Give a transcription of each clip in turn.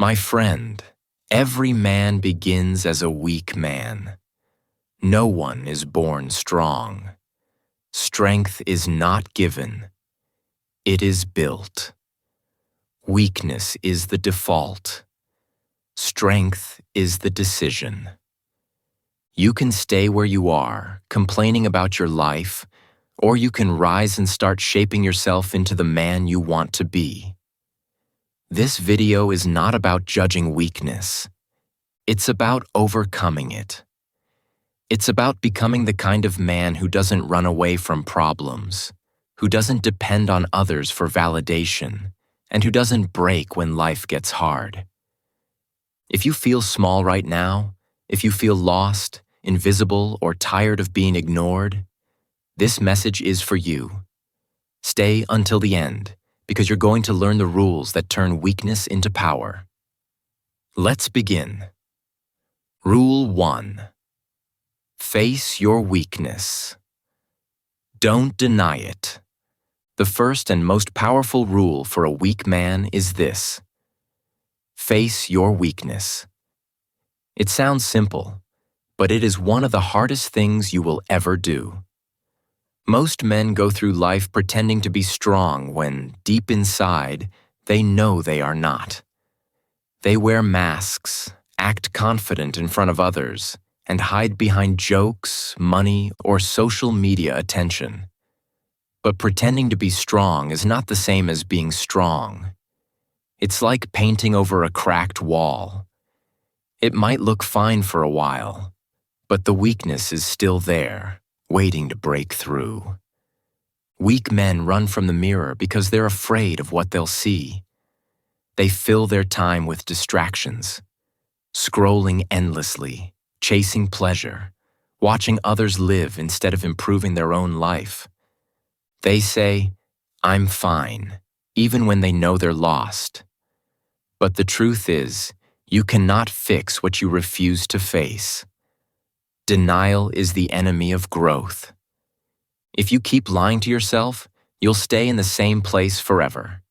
My friend, every man begins as a weak man. No one is born strong. Strength is not given. It is built. Weakness is the default. Strength is the decision. You can stay where you are, complaining about your life, or you can rise and start shaping yourself into the man you want to be. This video is not about judging weakness. It's about overcoming it. It's about becoming the kind of man who doesn't run away from problems, who doesn't depend on others for validation, and who doesn't break when life gets hard. If you feel small right now, if you feel lost, invisible, or tired of being ignored, this message is for you. Stay until the end, because you're going to learn the rules that turn weakness into power. Let's begin. Rule 1. Face your weakness. Don't deny it. The first and most powerful rule for a weak man is this: face your weakness. It sounds simple, but it is one of the hardest things you will ever do. Most men go through life pretending to be strong when, deep inside, they know they are not. They wear masks, act confident in front of others, and hide behind jokes, money, or social media attention. But pretending to be strong is not the same as being strong. It's like painting over a cracked wall. It might look fine for a while, but the weakness is still there, waiting to break through. Weak men run from the mirror because they're afraid of what they'll see. They fill their time with distractions, scrolling endlessly, chasing pleasure, watching others live instead of improving their own life. They say, "I'm fine," even when they know they're lost. But the truth is, you cannot fix what you refuse to face. Denial is the enemy of growth. If you keep lying to yourself, you'll stay in the same place forever.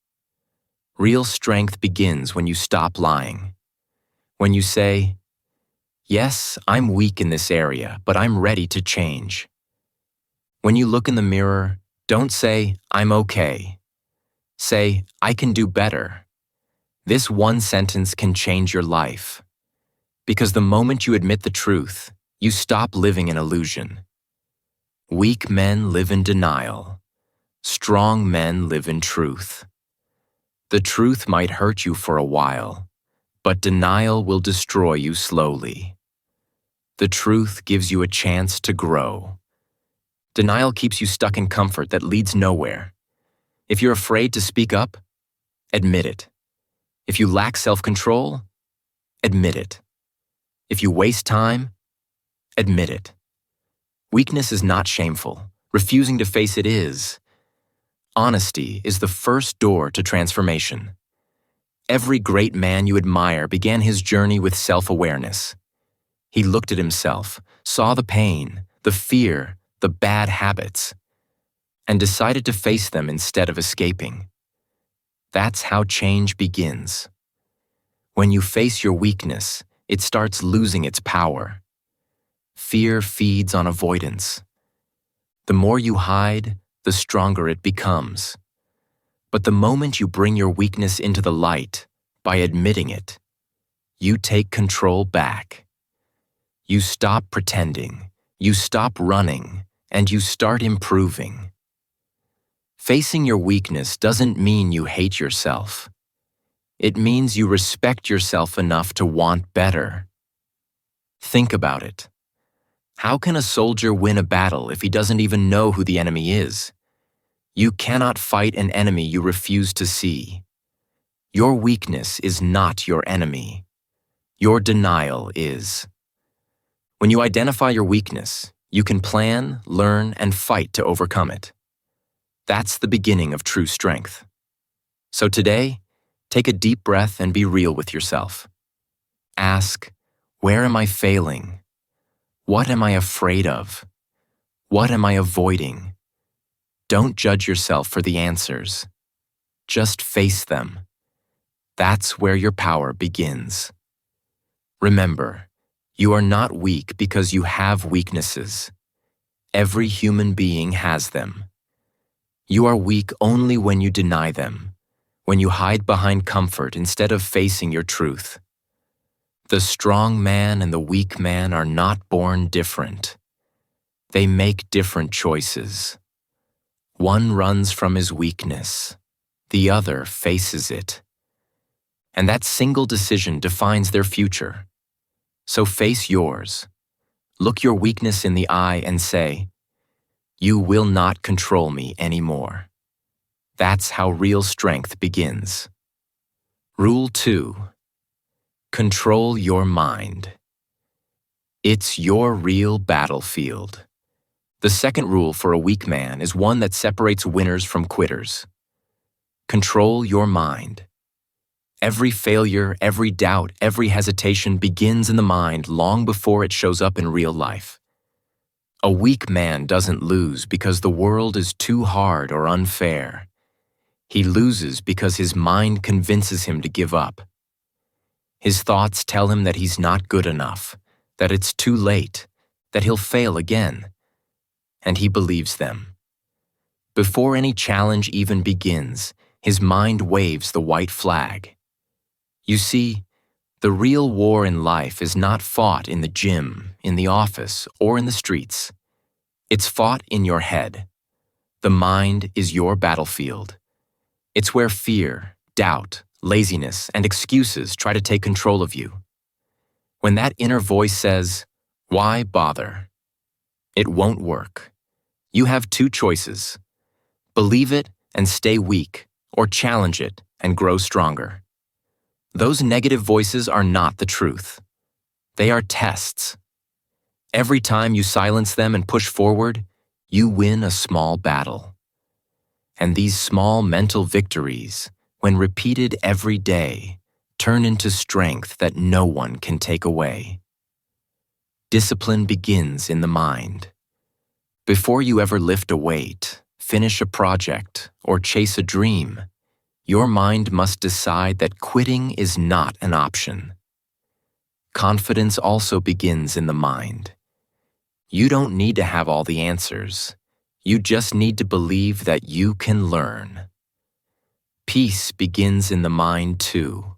Real strength begins when you stop lying. When you say, "Yes, I'm weak in this area, but I'm ready to change." When you look in the mirror, don't say, "I'm okay." Say, "I can do better." This one sentence can change your life. Because the moment you admit the truth, you stop living in illusion. Weak men live in denial. Strong men live in truth. The truth might hurt you for a while, but denial will destroy you slowly. The truth gives you a chance to grow. Denial keeps you stuck in comfort that leads nowhere. If you're afraid to speak up, admit it. If you lack self-control, admit it. If you waste time, admit it. Weakness is not shameful. Refusing to face it is. Honesty is the first door to transformation. Every great man you admire began his journey with self-awareness. He looked at himself, saw the pain, the fear, the bad habits, and decided to face them instead of escaping. That's how change begins. When you face your weakness, it starts losing its power. Fear feeds on avoidance. The more you hide, the stronger it becomes. But the moment you bring your weakness into the light, by admitting it, you take control back. You stop pretending, you stop running, and you start improving. Facing your weakness doesn't mean you hate yourself. It means you respect yourself enough to want better. Think about it. How can a soldier win a battle if he doesn't even know who the enemy is? You cannot fight an enemy you refuse to see. Your weakness is not your enemy. Your denial is. When you identify your weakness, you can plan, learn, and fight to overcome it. That's the beginning of true strength. So today, take a deep breath and be real with yourself. Ask, where am I failing? What am I afraid of? What am I avoiding? Don't judge yourself for the answers. Just face them. That's where your power begins. Remember, you are not weak because you have weaknesses. Every human being has them. You are weak only when you deny them, when you hide behind comfort instead of facing your truth. The strong man and the weak man are not born different. They make different choices. One runs from his weakness, the other faces it. And that single decision defines their future. So face yours. Look your weakness in the eye and say, "You will not control me anymore." That's how real strength begins. Rule 2. Control your mind. It's your real battlefield. The second rule for a weak man is one that separates winners from quitters. Control your mind. Every failure, every doubt, every hesitation begins in the mind long before it shows up in real life. A weak man doesn't lose because the world is too hard or unfair. He loses because his mind convinces him to give up. His thoughts tell him that he's not good enough, that it's too late, that he'll fail again. And he believes them. Before any challenge even begins, his mind waves the white flag. You see, the real war in life is not fought in the gym, in the office, or in the streets. It's fought in your head. The mind is your battlefield. It's where fear, doubt, laziness, and excuses try to take control of you. When that inner voice says, "Why bother?" it won't work. You have two choices. Believe it and stay weak, or challenge it and grow stronger. Those negative voices are not the truth. They are tests. Every time you silence them and push forward, you win a small battle. And these small mental victories, when repeated every day, turn into strength that no one can take away. Discipline begins in the mind. Before you ever lift a weight, finish a project, or chase a dream, your mind must decide that quitting is not an option. Confidence also begins in the mind. You don't need to have all the answers. You just need to believe that you can learn. Peace begins in the mind too,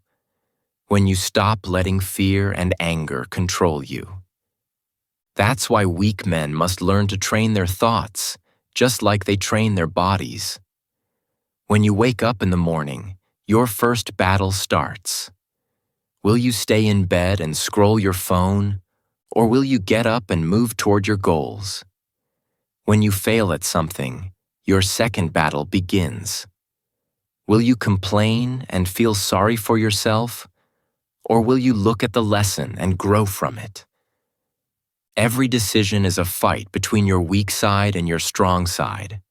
when you stop letting fear and anger control you. That's why weak men must learn to train their thoughts, just like they train their bodies. When you wake up in the morning, your first battle starts. Will you stay in bed and scroll your phone, or will you get up and move toward your goals? When you fail at something, your second battle begins. Will you complain and feel sorry for yourself, or will you look at the lesson and grow from it? Every decision is a fight between your weak side and your strong side.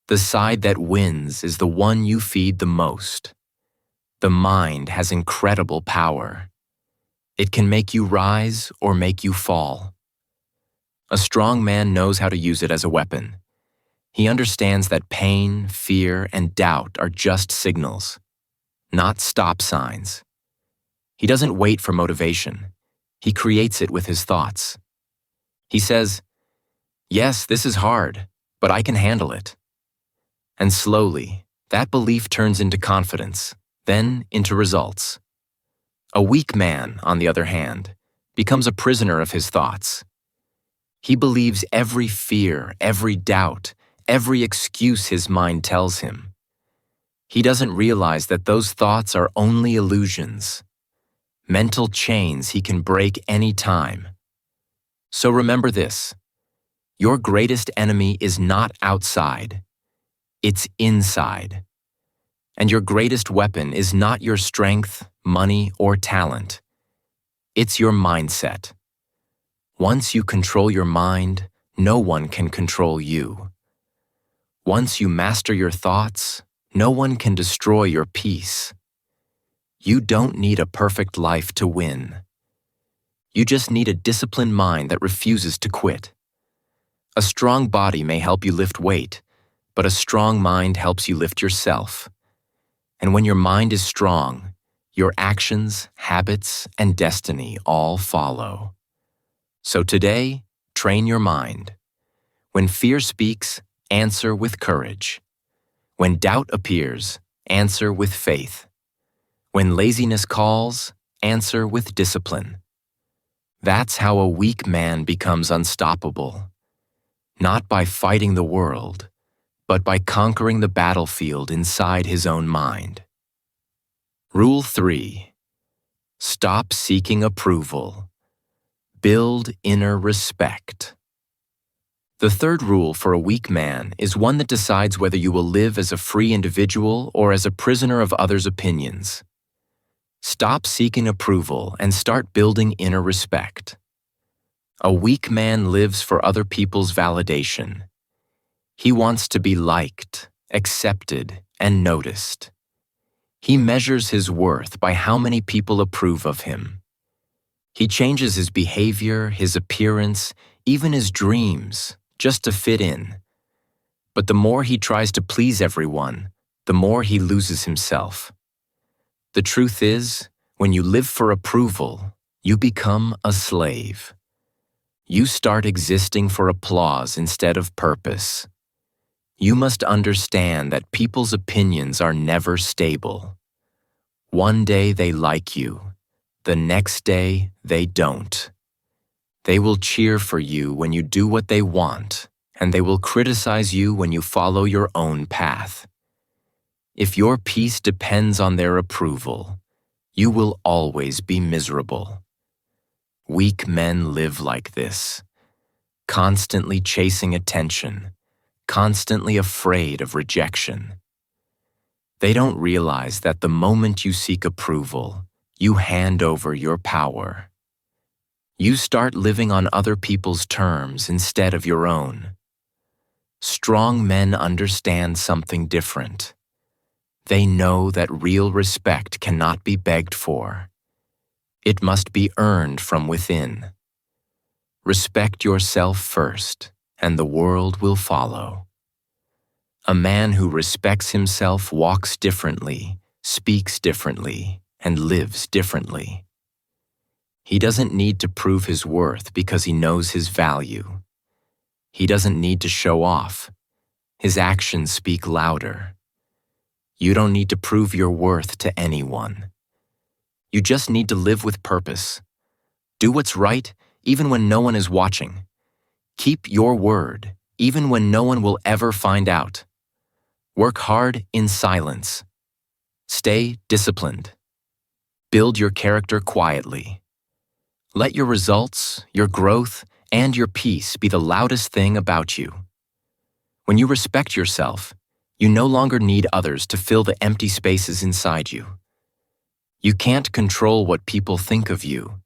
The side that wins is the one you feed the most. The mind has incredible power. It can make you rise or make you fall. A strong man knows how to use it as a weapon. He understands that pain, fear, and doubt are just signals, not stop signs. He doesn't wait for motivation. He creates it with his thoughts. He says, "Yes, this is hard, but I can handle it." And slowly, that belief turns into confidence, then into results. A weak man, on the other hand, becomes a prisoner of his thoughts. He believes every fear, every doubt, every excuse his mind tells him. He doesn't realize that those thoughts are only illusions, mental chains he can break any time. So remember this: your greatest enemy is not outside, it's inside. And your greatest weapon is not your strength, money, or talent. It's your mindset. Once you control your mind, no one can control you. Once you master your thoughts, no one can destroy your peace. You don't need a perfect life to win. You just need a disciplined mind that refuses to quit. A strong body may help you lift weight, but a strong mind helps you lift yourself. And when your mind is strong, Your actions, habits, and destiny all follow. So today, train your mind. When fear speaks, answer with courage. When doubt appears, answer with faith. When laziness calls, answer with discipline. That's how a weak man becomes unstoppable. Not by fighting the world, but by conquering the battlefield inside his own mind. Rule 3. Stop seeking approval. Build inner respect. The third rule for a weak man is one that decides whether you will live as a free individual or as a prisoner of others' opinions. Stop seeking approval and start building inner respect. A weak man lives for other people's validation. He wants to be liked, accepted, and noticed. He measures his worth by how many people approve of him. He changes his behavior, his appearance, even his dreams, just to fit in. But the more he tries to please everyone, the more he loses himself. The truth is, when you live for approval, you become a slave. You start existing for applause instead of purpose. You must understand that people's opinions are never stable. One day they like you, the next day they don't. They will cheer for you when you do what they want, and they will criticize you when you follow your own path. If your peace depends on their approval, you will always be miserable. Weak men live like this, constantly chasing attention, constantly afraid of rejection. They don't realize that the moment you seek approval, you hand over your power. You start living on other people's terms instead of your own. Strong men understand something different. They know that real respect cannot be begged for. It must be earned from within. Respect yourself first, and the world will follow. A man who respects himself walks differently, speaks differently, and lives differently. He doesn't need to prove his worth because he knows his value. He doesn't need to show off. His actions speak louder. You don't need to prove your worth to anyone. You just need to live with purpose. Do what's right even when no one is watching. Keep your word even when no one will ever find out. Work hard in silence. Stay disciplined. Build your character quietly. Let your results, your growth, and your peace be the loudest thing about you. When you respect yourself, you no longer need others to fill the empty spaces inside you. You can't control what people think of you,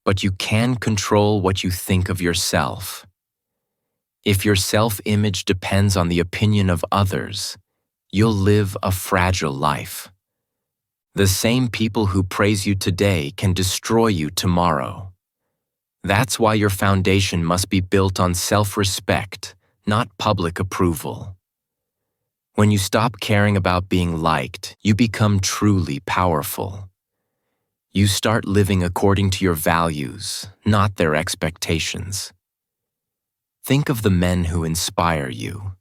but you can control what you think of yourself. If your self-image depends on the opinion of others, you'll live a fragile life. The same people who praise you today can destroy you tomorrow. That's why your foundation must be built on self-respect, not public approval. When you stop caring about being liked, you become truly powerful. You start living according to your values, not their expectations. Think of the men who inspire you.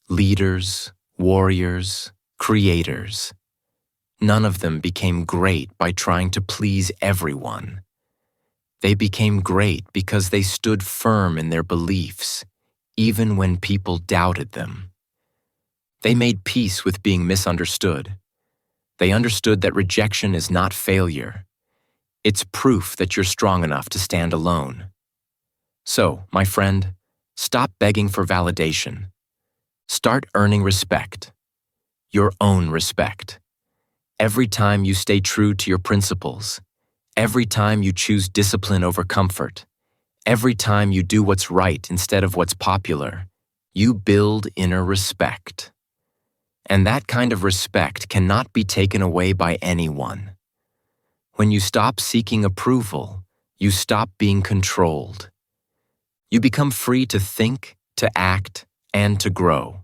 Leaders, warriors, creators. None of them became great by trying to please everyone. They became great because they stood firm in their beliefs, even when people doubted them. They made peace with being misunderstood. They understood that rejection is not failure. It's proof that you're strong enough to stand alone. So, my friend, stop begging for validation. Start earning respect. Your own respect. Every time you stay true to your principles, every time you choose discipline over comfort, every time you do what's right instead of what's popular, you build inner respect. And that kind of respect cannot be taken away by anyone. When you stop seeking approval, you stop being controlled. You become free to think, to act, and to grow.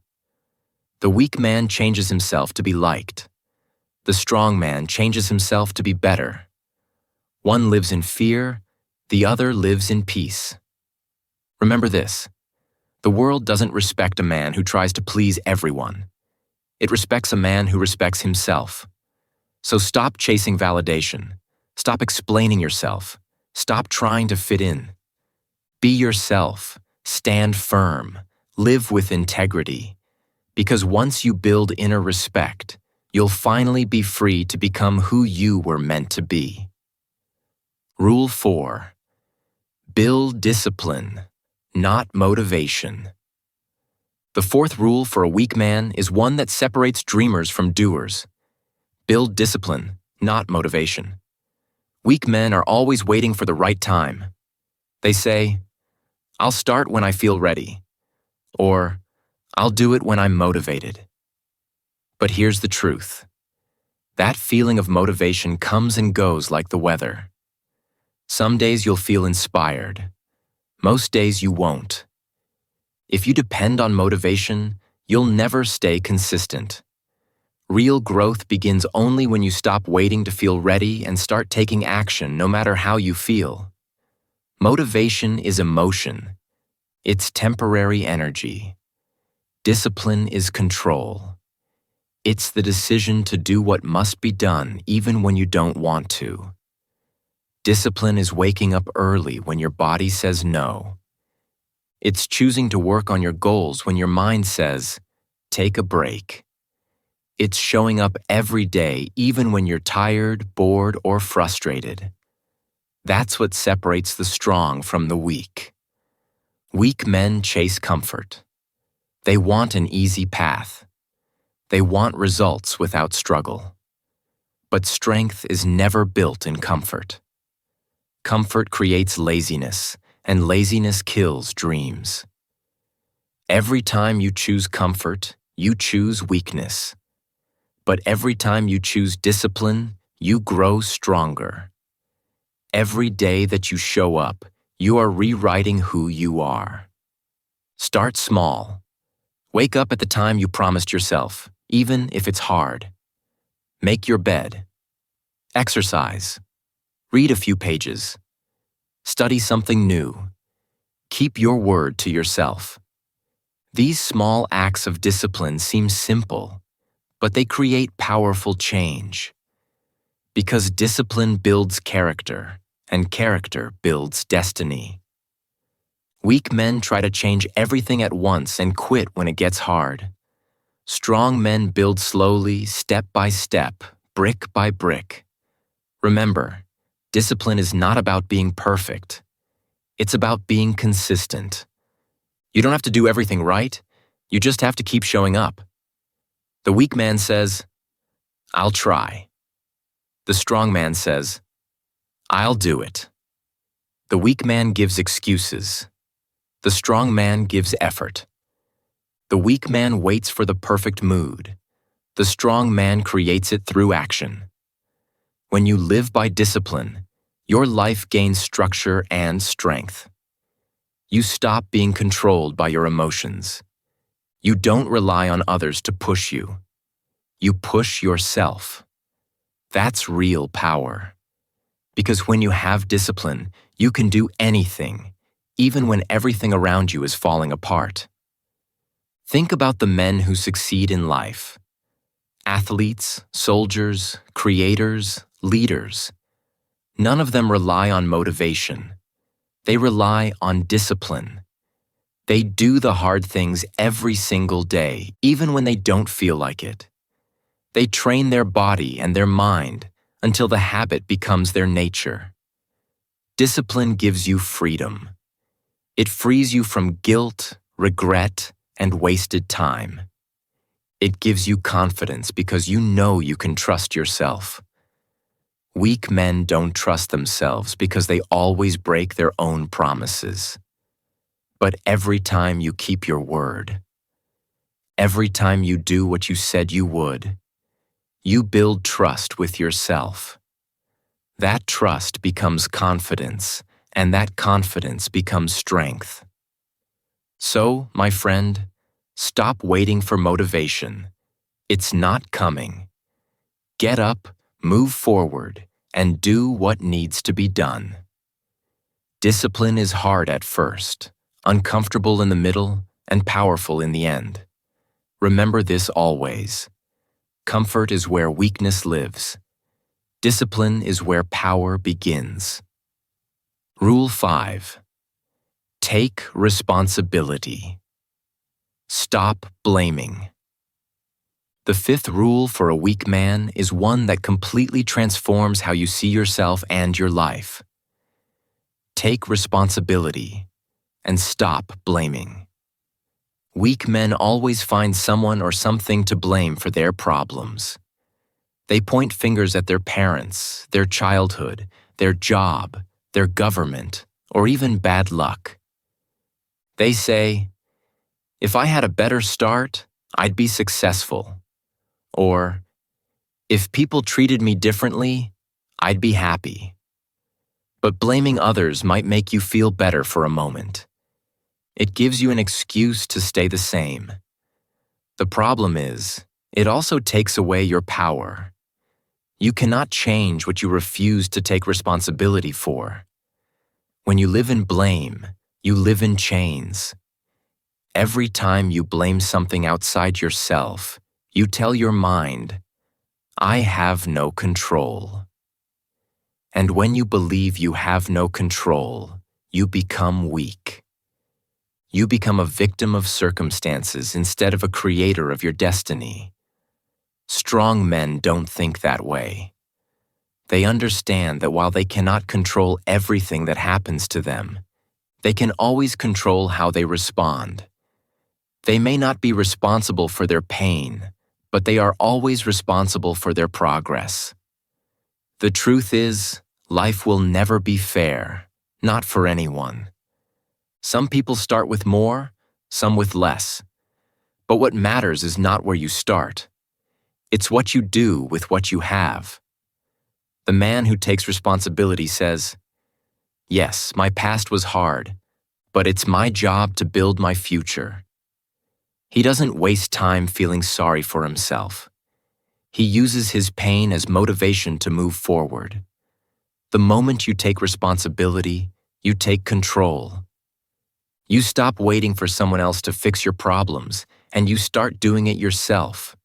The weak man changes himself to be liked. The strong man changes himself to be better. One lives in fear, the other lives in peace. Remember this: the world doesn't respect a man who tries to please everyone. It respects a man who respects himself. So stop chasing validation. Stop explaining yourself. Stop trying to fit in. Be yourself. Stand firm. Live with integrity. Because once you build inner respect, you'll finally be free to become who you were meant to be. Rule 4. Build discipline, not motivation. The fourth rule for a weak man is one that separates dreamers from doers. Build discipline, not motivation. Weak men are always waiting for the right time. They say, "I'll start when I feel ready," or "I'll do it when I'm motivated." But here's the truth. That feeling of motivation comes and goes like the weather. Some days you'll feel inspired. Most days you won't. If you depend on motivation, you'll never stay consistent. Real growth begins only when you stop waiting to feel ready and start taking action no matter how you feel. Motivation is emotion. It's temporary energy. Discipline is control. It's the decision to do what must be done even when you don't want to. Discipline is waking up early when your body says no. It's choosing to work on your goals when your mind says, "Take a break." It's showing up every day even when you're tired, bored, or frustrated. That's what separates the strong from the weak. Weak men chase comfort. They want an easy path. They want results without struggle. But strength is never built in comfort. Comfort creates laziness, and laziness kills dreams. Every time you choose comfort, you choose weakness. But every time you choose discipline, you grow stronger. Every day that you show up, you are rewriting who you are. Start small. Wake up at the time you promised yourself, even if it's hard. Make your bed. Exercise. Read a few pages. Study something new. Keep your word to yourself. These small acts of discipline seem simple, but they create powerful change. Because discipline builds character, and character builds destiny. Weak men try to change everything at once and quit when it gets hard. Strong men build slowly, step by step, brick by brick. Remember, discipline is not about being perfect. It's about being consistent. You don't have to do everything right. You just have to keep showing up. The weak man says, "I'll try." The strong man says, "I'll do it." The weak man gives excuses. The strong man gives effort. The weak man waits for the perfect mood. The strong man creates it through action. When you live by discipline, your life gains structure and strength. You stop being controlled by your emotions. You don't rely on others to push you. You push yourself. That's real power. Because when you have discipline, you can do anything, even when everything around you is falling apart. Think about the men who succeed in life. Athletes, soldiers, creators, leaders. None of them rely on motivation. They rely on discipline. They do the hard things every single day, even when they don't feel like it. They train their body and their mind until the habit becomes their nature. Discipline gives you freedom. It frees you from guilt, regret, and wasted time. It gives you confidence because you know you can trust yourself. Weak men don't trust themselves because they always break their own promises. But every time you keep your word, every time you do what you said you would, you build trust with yourself. That trust becomes confidence, and that confidence becomes strength. So, my friend, stop waiting for motivation. It's not coming. Get up, move forward, and do what needs to be done. Discipline is hard at first, uncomfortable in the middle, and powerful in the end. Remember this always. Comfort is where weakness lives. Discipline is where power begins. Rule 5. Take responsibility. Stop blaming. The 5th rule for a weak man is one that completely transforms how you see yourself and your life. Take responsibility and stop blaming. Weak men always find someone or something to blame for their problems. They point fingers at their parents, their childhood, their job, their government, or even bad luck. They say, "If I had a better start, I'd be successful." Or, "If people treated me differently, I'd be happy." But blaming others might make you feel better for a moment. It gives you an excuse to stay the same. The problem is, it also takes away your power. You cannot change what you refuse to take responsibility for. When you live in blame, you live in chains. Every time you blame something outside yourself, you tell your mind, "I have no control." And when you believe you have no control, you become weak. You become a victim of circumstances instead of a creator of your destiny. Strong men don't think that way. They understand that while they cannot control everything that happens to them, they can always control how they respond. They may not be responsible for their pain, but they are always responsible for their progress. The truth is, life will never be fair, not for anyone. Some people start with more, some with less. But what matters is not where you start. It's what you do with what you have. The man who takes responsibility says, "Yes, my past was hard, but it's my job to build my future." He doesn't waste time feeling sorry for himself. He uses his pain as motivation to move forward. The moment you take responsibility, you take control. You stop waiting for someone else to fix your problems, and you start doing it yourself.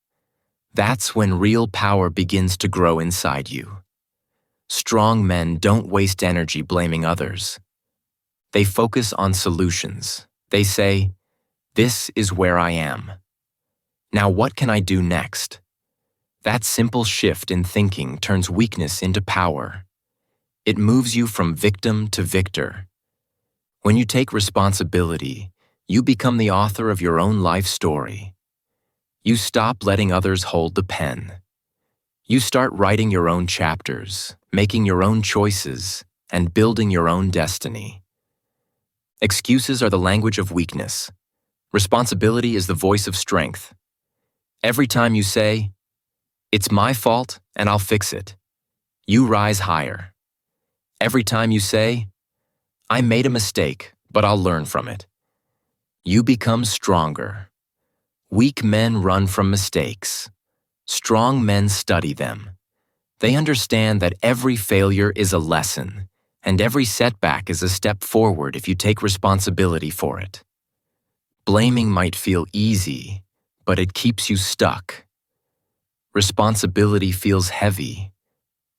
That's when real power begins to grow inside you. Strong men don't waste energy blaming others. They focus on solutions. They say, "This is where I am. Now what can I do next?" That simple shift in thinking turns weakness into power. It moves you from victim to victor. When you take responsibility, you become the author of your own life story. You stop letting others hold the pen. You start writing your own chapters, making your own choices, and building your own destiny. Excuses are the language of weakness. Responsibility is the voice of strength. Every time you say, "It's my fault and I'll fix it," you rise higher. Every time you say, "I made a mistake, but I'll learn from it," you become stronger. Weak men run from mistakes. Strong men study them. They understand that every failure is a lesson, and every setback is a step forward if you take responsibility for it. Blaming might feel easy, but it keeps you stuck. Responsibility feels heavy,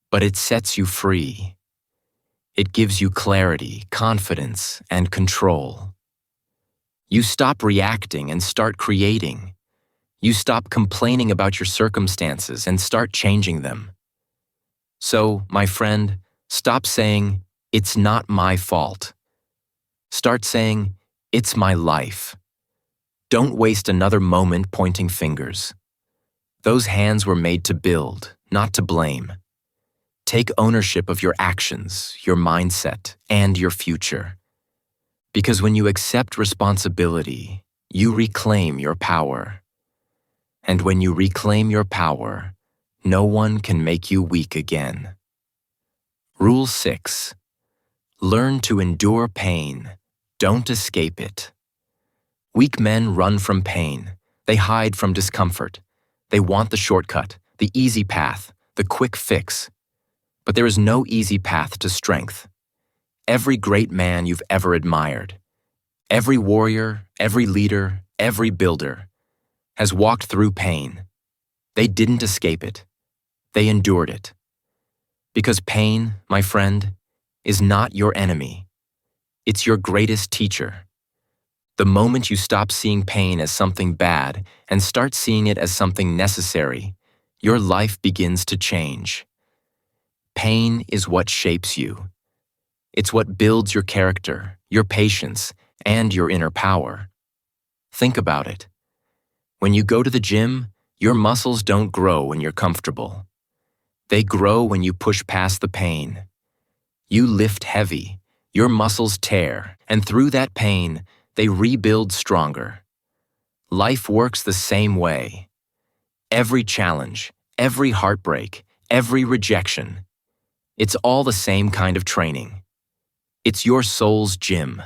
but it sets you free. It gives you clarity, confidence, and control. You stop reacting and start creating. You stop complaining about your circumstances and start changing them. So, my friend, stop saying, "It's not my fault." Start saying, "It's my life." Don't waste another moment pointing fingers. Those hands were made to build, not to blame. Take ownership of your actions, your mindset, and your future. Because when you accept responsibility, you reclaim your power. And when you reclaim your power, no one can make you weak again. Rule 6. Learn to endure pain. Don't escape it. Weak men run from pain. They hide from discomfort. They want the shortcut, the easy path, the quick fix. But there is no easy path to strength. Every great man you've ever admired, every warrior, every leader, every builder, has walked through pain. They didn't escape it. They endured it. Because pain, my friend, is not your enemy. It's your greatest teacher. The moment you stop seeing pain as something bad and start seeing it as something necessary, your life begins to change. Pain is what shapes you. It's what builds your character, your patience, and your inner power. Think about it. When you go to the gym, your muscles don't grow when you're comfortable. They grow when you push past the pain. You lift heavy, your muscles tear, and through that pain, they rebuild stronger. Life works the same way. Every challenge, every heartbreak, every rejection, it's all the same kind of training. It's your soul's gym.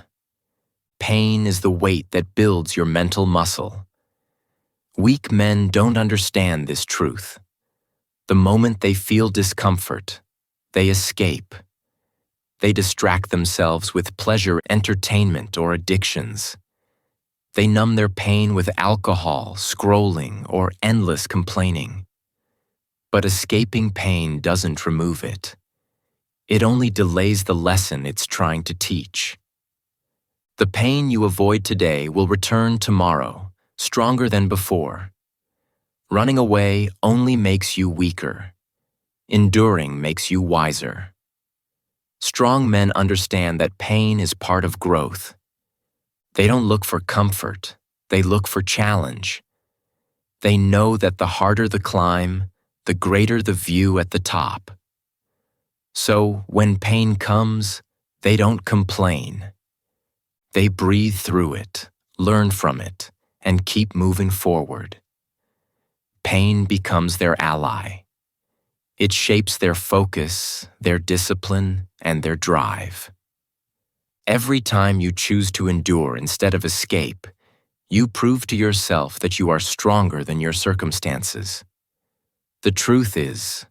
Pain is the weight that builds your mental muscle. Weak men don't understand this truth. The moment they feel discomfort, they escape. They distract themselves with pleasure, entertainment, or addictions. They numb their pain with alcohol, scrolling, or endless complaining. But escaping pain doesn't remove it. It only delays the lesson it's trying to teach. The pain you avoid today will return tomorrow, stronger than before. Running away only makes you weaker. Enduring makes you wiser. Strong men understand that pain is part of growth. They don't look for comfort, they look for challenge. They know that the harder the climb, the greater the view at the top. So when pain comes, they don't complain. They breathe through it, learn from it, and keep moving forward. Pain becomes their ally. It shapes their focus, their discipline, and their drive. Every time you choose to endure instead of escape, you prove to yourself that you are stronger than your circumstances. The truth is,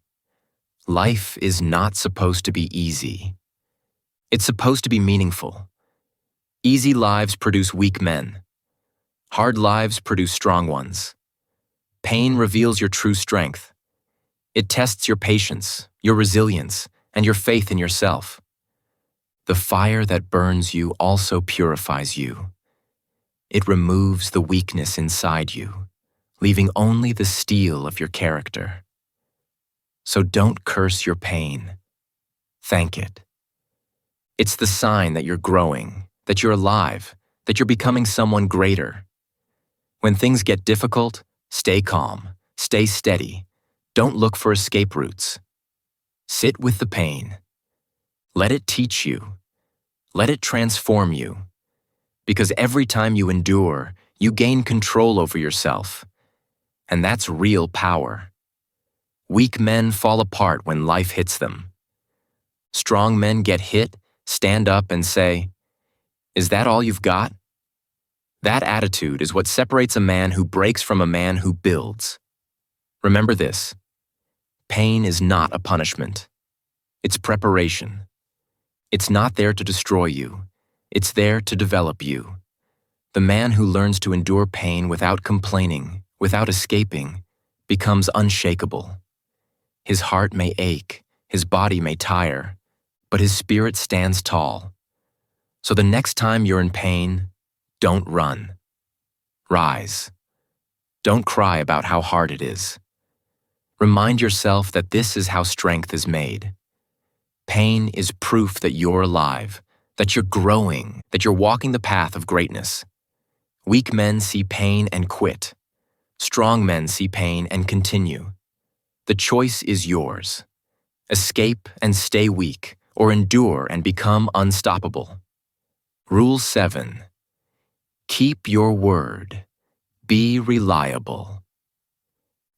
life is not supposed to be easy. It's supposed to be meaningful. Easy lives produce weak men. Hard lives produce strong ones. Pain reveals your true strength. It tests your patience, your resilience, and your faith in yourself. The fire that burns you also purifies you. It removes the weakness inside you, leaving only the steel of your character. So don't curse your pain. Thank it. It's the sign that you're growing, that you're alive, that you're becoming someone greater. When things get difficult, stay calm, stay steady. Don't look for escape routes. Sit with the pain. Let it teach you. Let it transform you. Because every time you endure, you gain control over yourself. And that's real power. Weak men fall apart when life hits them. Strong men get hit, stand up, and say, "Is that all you've got?" That attitude is what separates a man who breaks from a man who builds. Remember this. Pain is not a punishment. It's preparation. It's not there to destroy you. It's there to develop you. The man who learns to endure pain without complaining, without escaping, becomes unshakable. His heart may ache, his body may tire, but his spirit stands tall. So the next time you're in pain, don't run. Rise. Don't cry about how hard it is. Remind yourself that this is how strength is made. Pain is proof that you're alive, that you're growing, that you're walking the path of greatness. Weak men see pain and quit. Strong men see pain and continue. The choice is yours. Escape and stay weak, or endure and become unstoppable. Rule 7. Keep your word. Be reliable.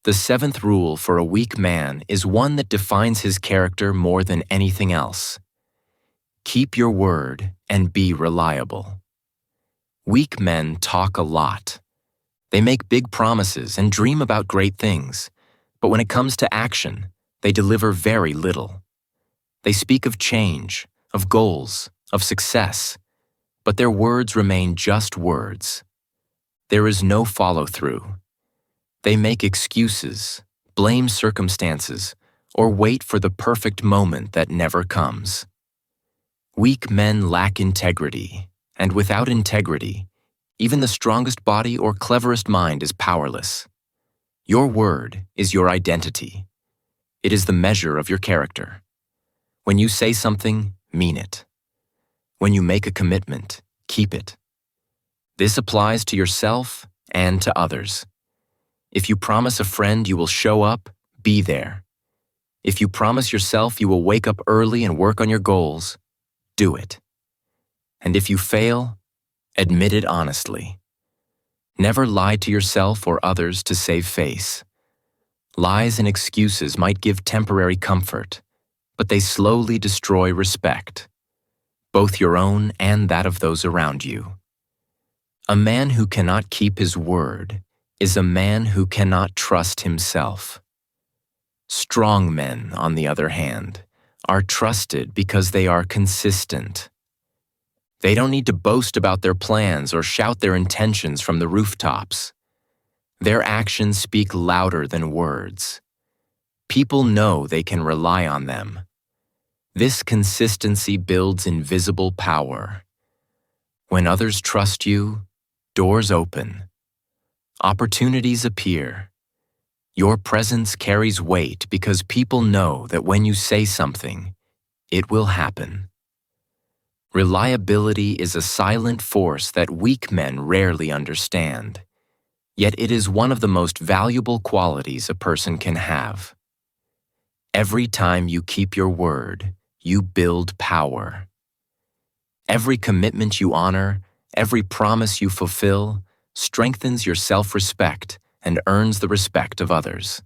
The 7th rule for a weak man is one that defines his character more than anything else. Keep your word and be reliable. Weak men talk a lot. They make big promises and dream about great things, but when it comes to action, They deliver very little. They speak of change, of goals, of success, but their words remain just words. There is no follow-through. They make excuses, blame circumstances, or wait for the perfect moment that never comes. Weak men lack integrity, and without integrity, even the strongest body or cleverest mind is powerless. Your word is your identity. It is the measure of your character. When you say something, mean it. When you make a commitment, keep it. This applies to yourself and to others. If you promise a friend you will show up, be there. If you promise yourself you will wake up early and work on your goals, do it. And if you fail, admit it honestly. Never lie to yourself or others to save face. Lies and excuses might give temporary comfort, but they slowly destroy respect, both your own and that of those around you. A man who cannot keep his word is a man who cannot trust himself. Strong men, on the other hand, are trusted because they are consistent. They don't need to boast about their plans or shout their intentions from the rooftops. Their actions speak louder than words. People know they can rely on them. This consistency builds invisible power. When others trust you, doors open. Opportunities appear. Your presence carries weight because people know that when you say something, it will happen. Reliability is a silent force that weak men rarely understand, yet it is one of the most valuable qualities a person can have. Every time you keep your word, you build power. Every commitment you honor, every promise you fulfill, strengthens your self-respect and earns the respect of others.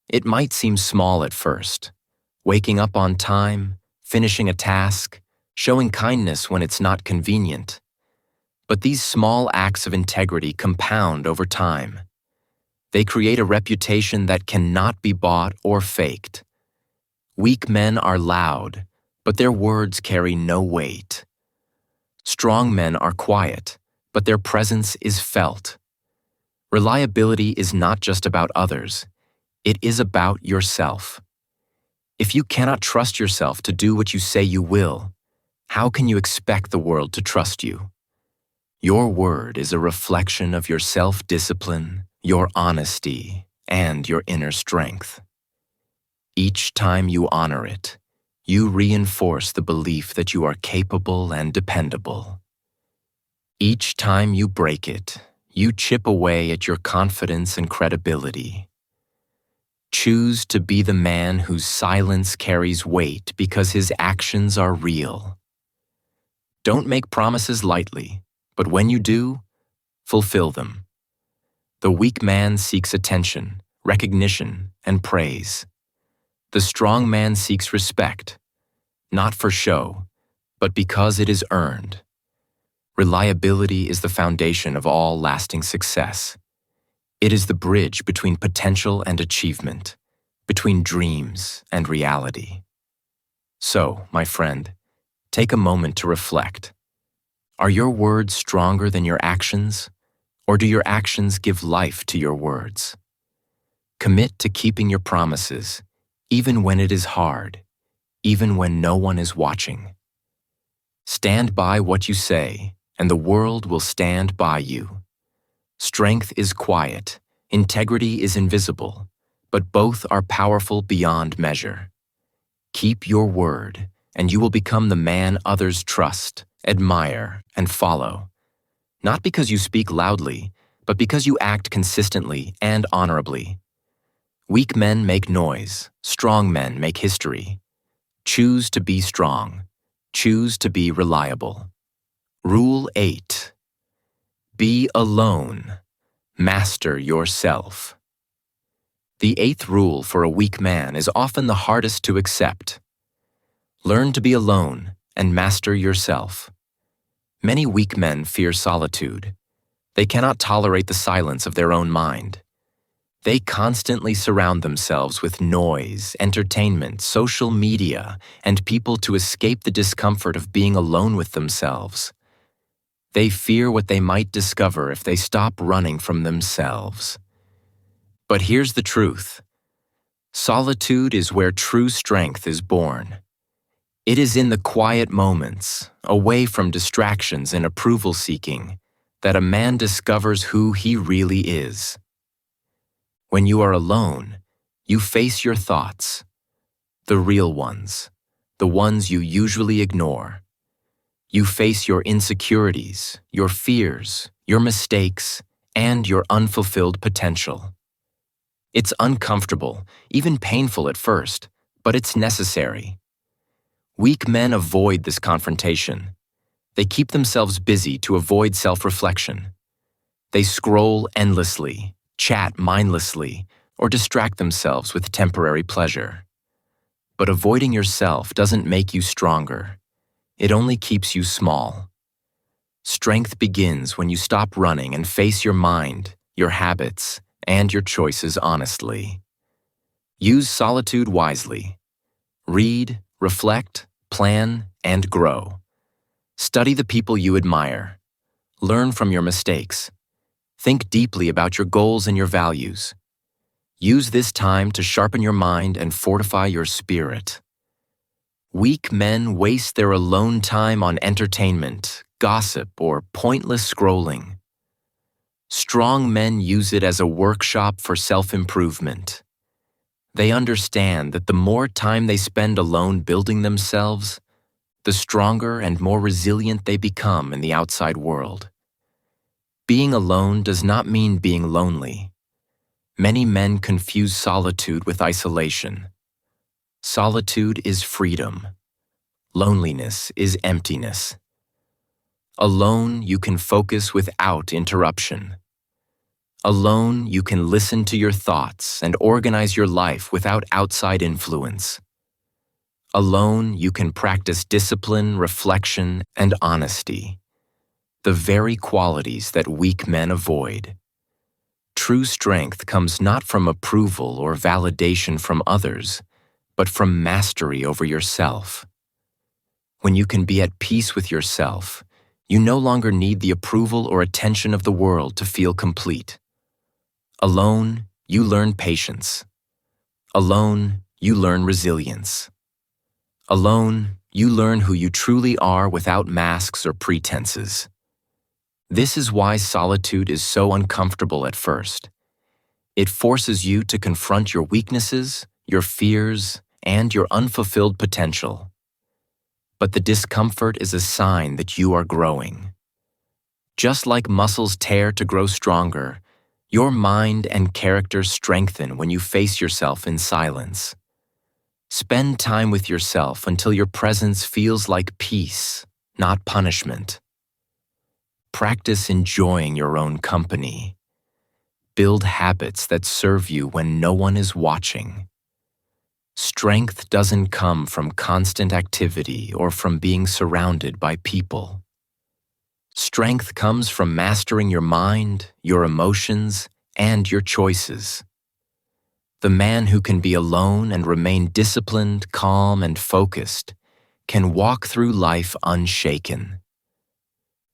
It might seem small at first, waking up on time, finishing a task, showing kindness when it's not convenient. But these small acts of integrity compound over time. They create a reputation that cannot be bought or faked. Weak men are loud, but their words carry no weight. Strong men are quiet, but their presence is felt. Reliability is not just about others, it is about yourself. If you cannot trust yourself to do what you say you will, how can you expect the world to trust you? Your word is a reflection of your self-discipline, your honesty, and your inner strength. Each time you honor it, you reinforce the belief that you are capable and dependable. Each time you break it, you chip away at your confidence and credibility. Choose to be the man whose silence carries weight because his actions are real. Don't make promises lightly, but when you do, fulfill them. The weak man seeks attention, recognition, and praise. The strong man seeks respect, not for show, but because it is earned. Reliability is the foundation of all lasting success. It is the bridge between potential and achievement, between dreams and reality. So, my friend, take a moment to reflect. Are your words stronger than your actions, or do your actions give life to your words? Commit to keeping your promises, even when it is hard, even when no one is watching. Stand by what you say, and the world will stand by you. Strength is quiet, integrity is invisible, but both are powerful beyond measure. Keep your word, and you will become the man others trust, admire, and follow. Not because you speak loudly, but because you act consistently and honorably. Weak men make noise, strong men make history. Choose to be strong. Choose to be reliable. Rule 8. Be alone. Master yourself. The 8th rule for a weak man is often the hardest to accept. Learn to be alone and master yourself. Many weak men fear solitude. They cannot tolerate the silence of their own mind. They constantly surround themselves with noise, entertainment, social media, and people to escape the discomfort of being alone with themselves. They fear what they might discover if they stop running from themselves. But here's the truth. Solitude is where true strength is born. It is in the quiet moments, away from distractions and approval-seeking, that a man discovers who he really is. When you are alone, you face your thoughts, the real ones, the ones you usually ignore. You face your insecurities, your fears, your mistakes, and your unfulfilled potential. It's uncomfortable, even painful at first, but it's necessary. Weak men avoid this confrontation. They keep themselves busy to avoid self-reflection. They scroll endlessly, chat mindlessly, or distract themselves with temporary pleasure. But avoiding yourself doesn't make you stronger. It only keeps you small. Strength begins when you stop running and face your mind, your habits, and your choices honestly. Use solitude wisely. Read, reflect, plan, and grow. Study the people you admire. Learn from your mistakes. Think deeply about your goals and your values. Use this time to sharpen your mind and fortify your spirit. Weak men waste their alone time on entertainment, gossip, or pointless scrolling. Strong men use it as a workshop for self-improvement. They understand that the more time they spend alone building themselves, the stronger and more resilient they become in the outside world. Being alone does not mean being lonely. Many men confuse solitude with isolation. Solitude is freedom. Loneliness is emptiness. Alone, you can focus without interruption. Alone, you can listen to your thoughts and organize your life without outside influence. Alone, you can practice discipline, reflection, and honesty, the very qualities that weak men avoid. True strength comes not from approval or validation from others, but from mastery over yourself. When you can be at peace with yourself, you no longer need the approval or attention of the world to feel complete. Alone, you learn patience. Alone, you learn resilience. Alone, you learn who you truly are without masks or pretenses. This is why solitude is so uncomfortable at first. It forces you to confront your weaknesses, your fears, and your unfulfilled potential. But the discomfort is a sign that you are growing. Just like muscles tear to grow stronger, your mind and character strengthen when you face yourself in silence. Spend time with yourself until your presence feels like peace, not punishment. Practice enjoying your own company. Build habits that serve you when no one is watching. Strength doesn't come from constant activity or from being surrounded by people. Strength comes from mastering your mind, your emotions, and your choices. The man who can be alone and remain disciplined, calm, and focused can walk through life unshaken.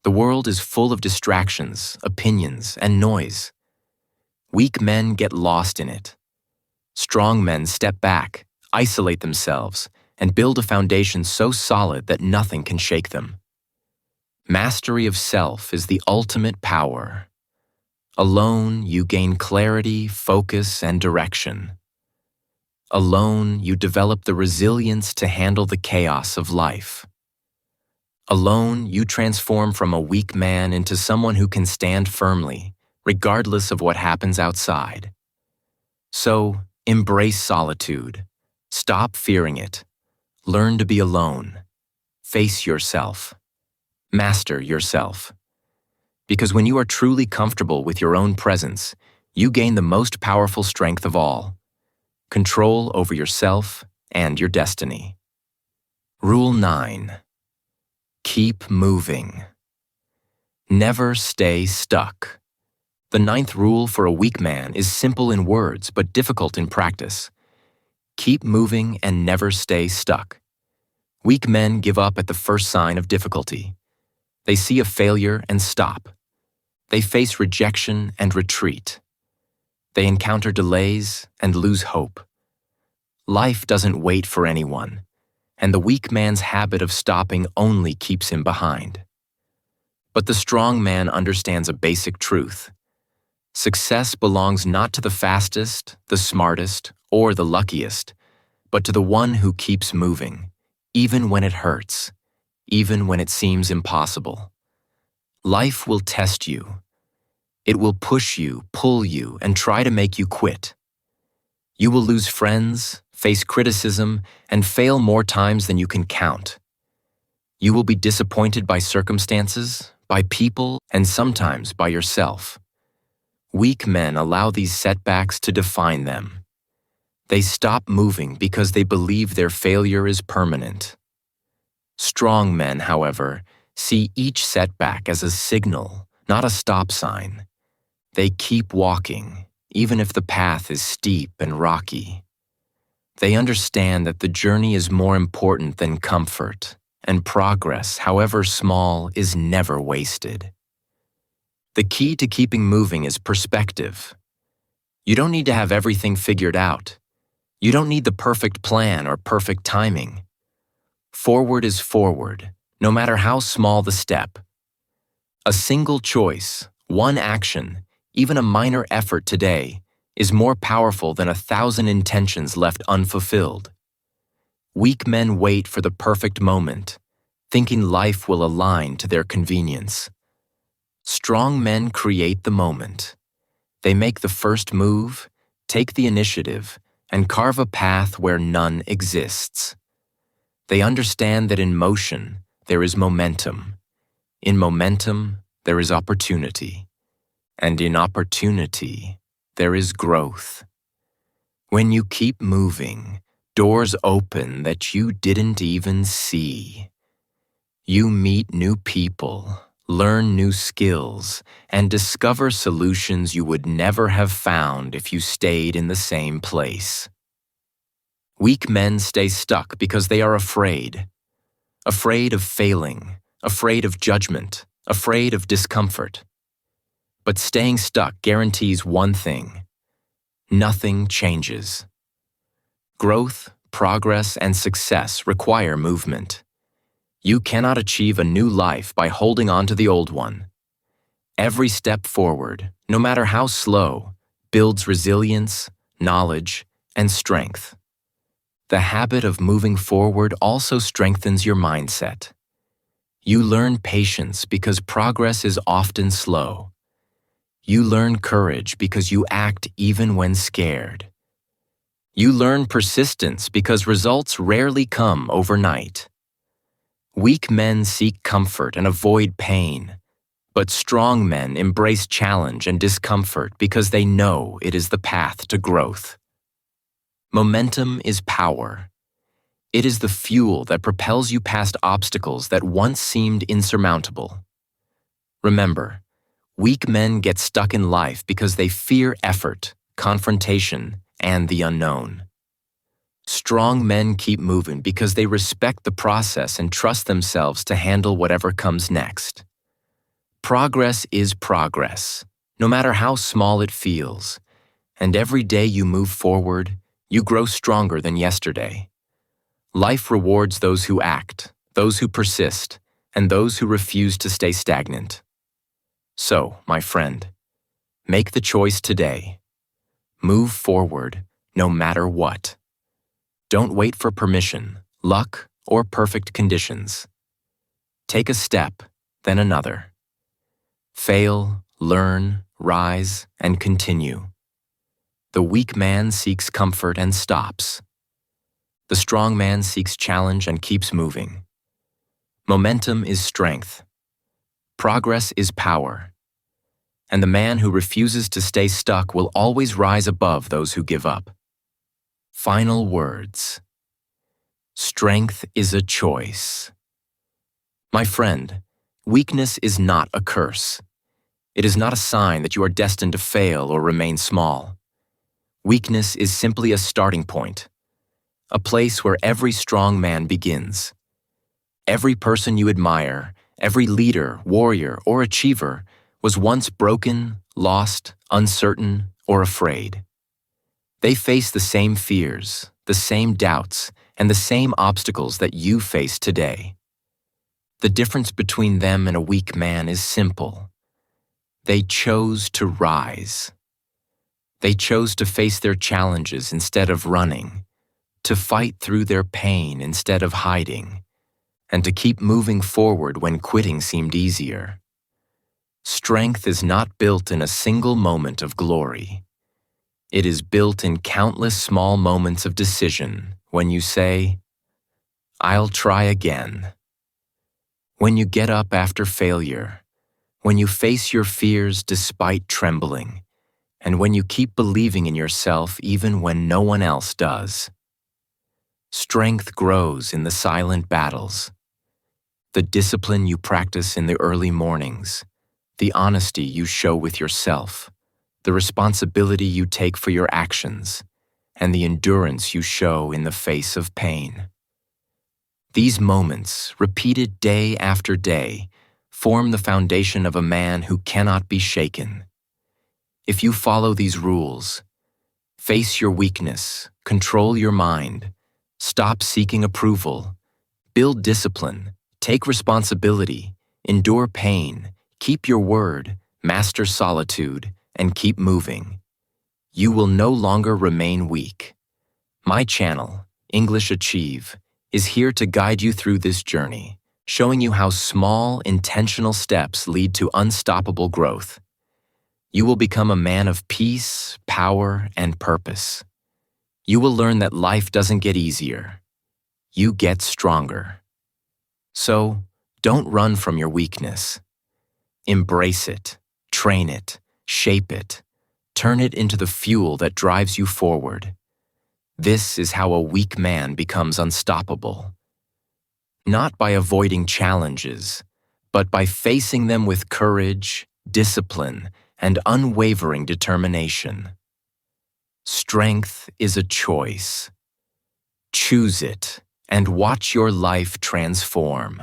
The world is full of distractions, opinions, and noise. Weak men get lost in it. Strong men step back, isolate themselves, and build a foundation so solid that nothing can shake them. Mastery of self is the ultimate power. Alone, you gain clarity, focus, and direction. Alone, you develop the resilience to handle the chaos of life. Alone, you transform from a weak man into someone who can stand firmly, regardless of what happens outside. So, embrace solitude. Stop fearing it. Learn to be alone. Face yourself. Master yourself. Because when you are truly comfortable with your own presence, you gain the most powerful strength of all: control over yourself and your destiny. Rule 9. Keep moving. Never stay stuck. The ninth rule for a weak man is simple in words but difficult in practice. Keep moving and never stay stuck. Weak men give up at the first sign of difficulty. They see a failure and stop. They face rejection and retreat. They encounter delays and lose hope. Life doesn't wait for anyone, and the weak man's habit of stopping only keeps him behind. But the strong man understands a basic truth. Success belongs not to the fastest, the smartest, or the luckiest, but to the one who keeps moving, even when it hurts, even when it seems impossible. Life will test you. It will push you, pull you, and try to make you quit. You will lose friends, face criticism, and fail more times than you can count. You will be disappointed by circumstances, by people, and sometimes by yourself. Weak men allow these setbacks to define them. They stop moving because they believe their failure is permanent. Strong men, however, see each setback as a signal, not a stop sign. They keep walking, even if the path is steep and rocky. They understand that the journey is more important than comfort, and progress, however small, is never wasted. The key to keeping moving is perspective. You don't need to have everything figured out. You don't need the perfect plan or perfect timing. Forward is forward, no matter how small the step. A single choice, one action, even a minor effort today, is more powerful than 1,000 intentions left unfulfilled. Weak men wait for the perfect moment, thinking life will align to their convenience. Strong men create the moment. They make the first move, take the initiative, and carve a path where none exists. They understand that in motion, there is momentum. In momentum, there is opportunity. And in opportunity, there is growth. When you keep moving, doors open that you didn't even see. You meet new people, learn new skills, and discover solutions you would never have found if you stayed in the same place. Weak men stay stuck because they are afraid. Afraid of failing, afraid of judgment, afraid of discomfort. But staying stuck guarantees one thing: nothing changes. Growth, progress, and success require movement. You cannot achieve a new life by holding on to the old one. Every step forward, no matter how slow, builds resilience, knowledge, and strength. The habit of moving forward also strengthens your mindset. You learn patience because progress is often slow. You learn courage because you act even when scared. You learn persistence because results rarely come overnight. Weak men seek comfort and avoid pain, but strong men embrace challenge and discomfort because they know it is the path to growth. Momentum is power. It is the fuel that propels you past obstacles that once seemed insurmountable. Remember, weak men get stuck in life because they fear effort, confrontation, and the unknown. Strong men keep moving because they respect the process and trust themselves to handle whatever comes next. Progress is progress, no matter how small it feels, and every day you move forward, you grow stronger than yesterday. Life rewards those who act, those who persist, and those who refuse to stay stagnant. So, my friend, make the choice today. Move forward, no matter what. Don't wait for permission, luck, or perfect conditions. Take a step, then another. Fail, learn, rise, and continue. The weak man seeks comfort and stops. The strong man seeks challenge and keeps moving. Momentum is strength. Progress is power. And the man who refuses to stay stuck will always rise above those who give up. Final words. Strength is a choice. My friend, weakness is not a curse. It is not a sign that you are destined to fail or remain small. Weakness is simply a starting point, a place where every strong man begins. Every person you admire, every leader, warrior, or achiever was once broken, lost, uncertain, or afraid. They face the same fears, the same doubts, and the same obstacles that you face today. The difference between them and a weak man is simple. They chose to rise. They chose to face their challenges instead of running, to fight through their pain instead of hiding, and to keep moving forward when quitting seemed easier. Strength is not built in a single moment of glory. It is built in countless small moments of decision when you say, "I'll try again." When you get up after failure, when you face your fears despite trembling, and when you keep believing in yourself even when no one else does. Strength grows in the silent battles. The discipline you practice in the early mornings, the honesty you show with yourself, the responsibility you take for your actions, and the endurance you show in the face of pain. These moments, repeated day after day, form the foundation of a man who cannot be shaken. If you follow these rules, face your weakness, control your mind, stop seeking approval, build discipline, take responsibility, endure pain, keep your word, master solitude, and keep moving, you will no longer remain weak. My channel, English Achieve, is here to guide you through this journey, showing you how small, intentional steps lead to unstoppable growth. You will become a man of peace, power, and purpose. You will learn that life doesn't get easier. You get stronger. So, don't run from your weakness. Embrace it, train it, shape it, turn it into the fuel that drives you forward. This is how a weak man becomes unstoppable. Not by avoiding challenges, but by facing them with courage, discipline, and unwavering determination. Strength is a choice. Choose it and watch your life transform.